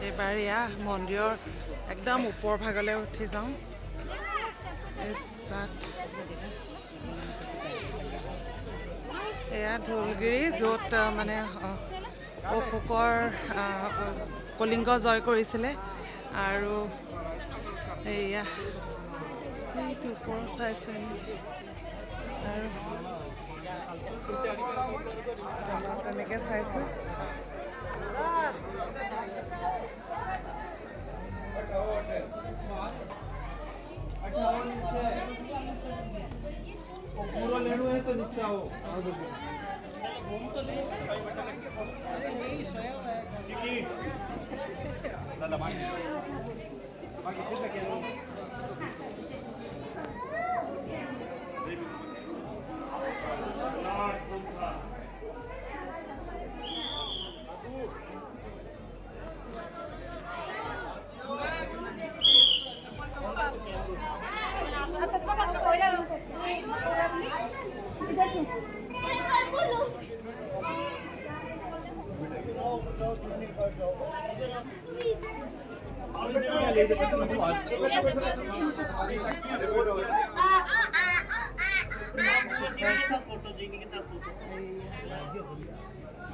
এইবাৰ এয়া মন্দিৰৰ একদম ওপৰ ভাগলৈ উঠি যাওঁ। তাত এয়া ঢোলগিৰি, য'ত মানে অশোকৰ কলিংগ জয় কৰিছিলে। আৰু এয়া এইটো ওপৰত চাইছে আৰু তেনেকৈ চাইছোঁ। पूरा लेना है तो नीचे आओ।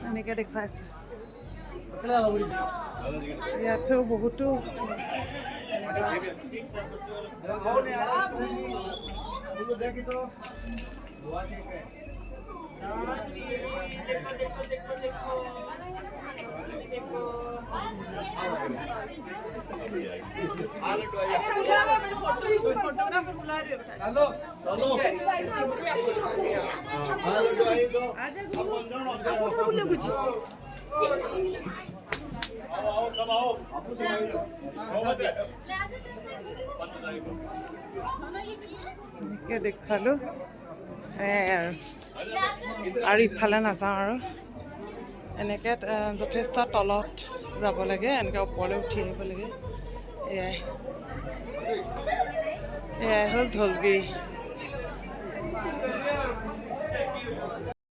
এনেকৈ দেখুৱাইছোঁ। ইয়াতো বহুতো এনেকৈ দেখুৱালোঁ। আৰু ইফালে নাযাওঁ আৰু এনেকৈ যথেষ্ট তলত যাব লাগে, এনেকৈ ওপৰলৈ উঠি আহিব লাগে। এয়াই হ'ল ঢোলগিৰি।